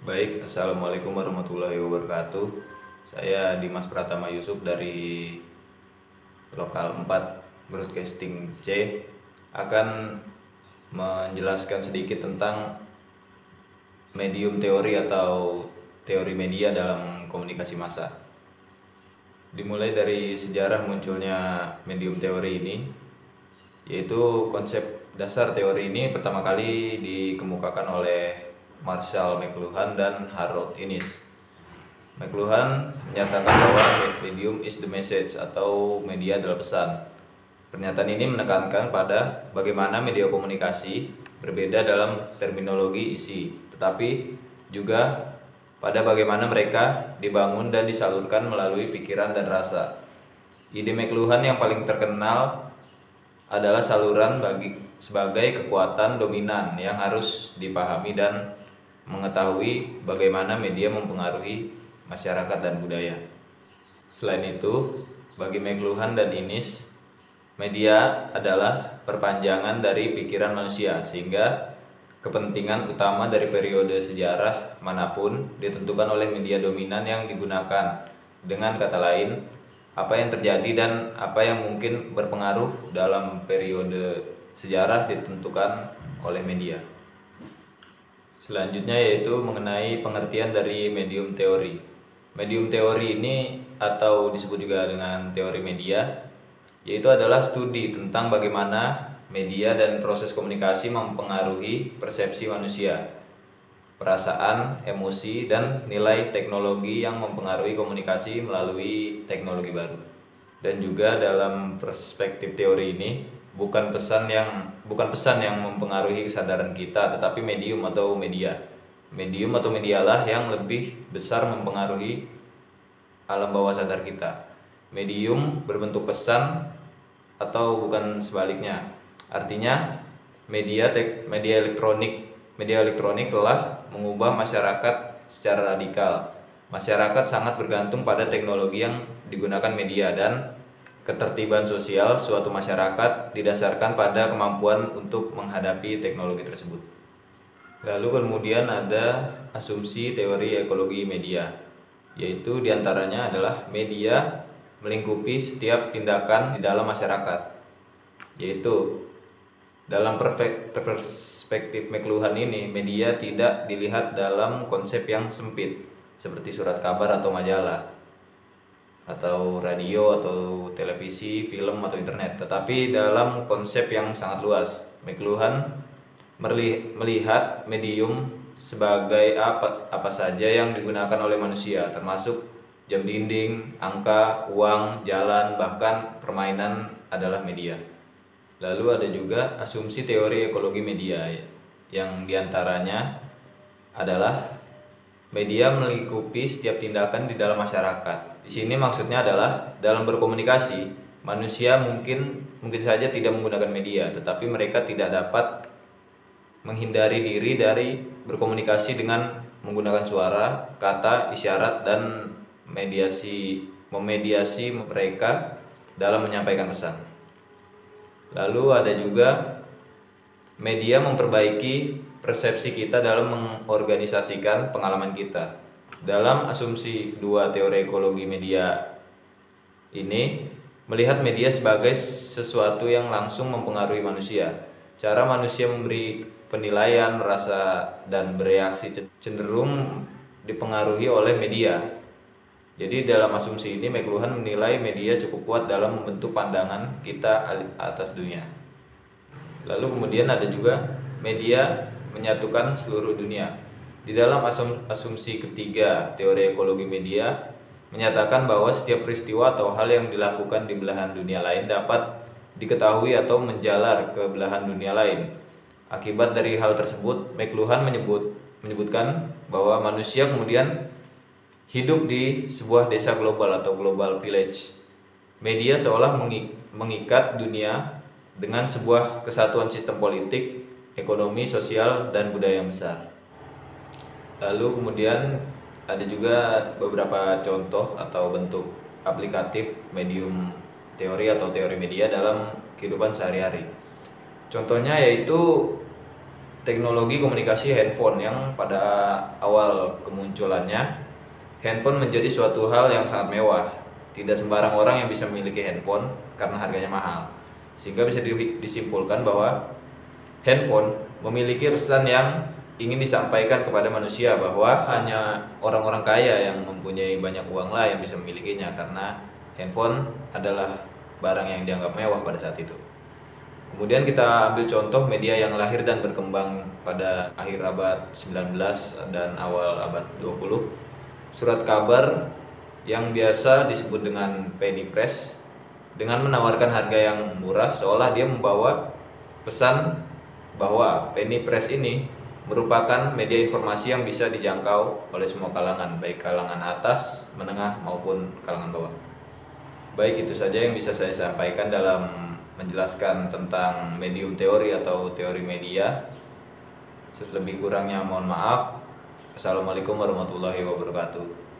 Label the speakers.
Speaker 1: Baik, Assalamualaikum warahmatullahi wabarakatuh. Saya Dimas Pratama Yusuf dari Lokal 4 Broadcasting C akan menjelaskan sedikit tentang medium teori atau teori media dalam komunikasi massa. Dimulai dari sejarah munculnya medium teori ini, yaitu konsep dasar teori ini pertama kali dikemukakan oleh Marshall McLuhan dan Harold Innis. McLuhan menyatakan bahwa medium is the message atau media adalah pesan. Pernyataan ini menekankan pada bagaimana media komunikasi berbeda dalam terminologi isi, tetapi juga pada bagaimana mereka dibangun dan disalurkan melalui pikiran dan rasa. Ide McLuhan yang paling terkenal adalah saluran sebagai kekuatan dominan yang harus dipahami dan mengetahui bagaimana media mempengaruhi masyarakat dan budaya. Selain itu, bagi McLuhan dan Innis, media adalah perpanjangan dari pikiran manusia, sehingga kepentingan utama dari periode sejarah manapun ditentukan oleh media dominan yang digunakan. Dengan kata lain, apa yang terjadi dan apa yang mungkin berpengaruh dalam periode sejarah ditentukan oleh media. Selanjutnya yaitu mengenai pengertian dari medium teori. Medium teori ini atau disebut juga dengan teori media, yaitu adalah studi tentang bagaimana media dan proses komunikasi mempengaruhi persepsi manusia, perasaan, emosi, dan nilai teknologi yang mempengaruhi komunikasi melalui teknologi baru. Dan juga dalam perspektif teori ini, bukan pesan yang mempengaruhi kesadaran kita, tetapi medium atau media. Medium atau medialah yang lebih besar mempengaruhi alam bawah sadar kita. Medium berbentuk pesan atau bukan sebaliknya. Artinya media elektronik telah mengubah masyarakat secara radikal. Masyarakat sangat bergantung pada teknologi yang digunakan media, dan ketertiban sosial suatu masyarakat didasarkan pada kemampuan untuk menghadapi teknologi tersebut. Lalu kemudian ada asumsi teori ekologi media, yaitu diantaranya adalah media melingkupi setiap tindakan di dalam masyarakat. Yaitu dalam perspektif McLuhan ini, media tidak dilihat dalam konsep yang sempit seperti surat kabar atau majalah, atau radio atau televisi, film atau internet, tetapi dalam konsep yang sangat luas. McLuhan melihat medium sebagai apa saja yang digunakan oleh manusia, termasuk jam dinding, angka, uang, jalan, bahkan permainan adalah media. Lalu ada juga asumsi teori ekologi media, yang diantaranya adalah media melingkupi setiap tindakan di dalam masyarakat. Di sini maksudnya adalah dalam berkomunikasi, manusia mungkin saja tidak menggunakan media, tetapi mereka tidak dapat menghindari diri dari berkomunikasi dengan menggunakan suara, kata, isyarat, dan memediasi mereka dalam menyampaikan pesan. Lalu ada juga media memperbaiki persepsi kita dalam mengorganisasikan pengalaman kita. Dalam asumsi kedua teori ekologi media ini, melihat media sebagai sesuatu yang langsung mempengaruhi manusia. Cara manusia memberi penilaian, merasa, dan bereaksi cenderung dipengaruhi oleh media. Jadi dalam asumsi ini, McLuhan menilai media cukup kuat dalam membentuk pandangan kita atas dunia. Lalu kemudian ada juga media menyatukan seluruh dunia. Di dalam asumsi ketiga teori ekologi media menyatakan bahwa setiap peristiwa atau hal yang dilakukan di belahan dunia lain dapat diketahui atau menjalar ke belahan dunia lain. Akibat dari hal tersebut, McLuhan menyebutkan bahwa manusia kemudian hidup di sebuah desa global atau global village. Media seolah mengikat dunia dengan sebuah kesatuan sistem politik, ekonomi, sosial, dan budaya yang besar. Lalu kemudian ada juga beberapa contoh atau bentuk aplikatif medium teori atau teori media dalam kehidupan sehari-hari. Contohnya yaitu teknologi komunikasi handphone yang pada awal kemunculannya, handphone menjadi suatu hal yang sangat mewah. Tidak sembarang orang yang bisa memiliki handphone karena harganya mahal. Sehingga bisa disimpulkan bahwa handphone memiliki pesan yang ingin disampaikan kepada manusia, bahwa hanya orang-orang kaya yang mempunyai banyak uang lah yang bisa memilikinya, karena handphone adalah barang yang dianggap mewah pada saat itu. Kemudian kita ambil contoh media yang lahir dan berkembang pada akhir abad 19 dan awal abad 20. Surat kabar yang biasa disebut dengan penny press, dengan menawarkan harga yang murah, seolah dia membawa pesan bahwa penny press ini merupakan media informasi yang bisa dijangkau oleh semua kalangan, baik kalangan atas, menengah maupun kalangan bawah. Baik, itu saja yang bisa saya sampaikan dalam menjelaskan tentang medium teori atau teori media. Lebih kurangnya mohon maaf. Assalamualaikum warahmatullahi wabarakatuh.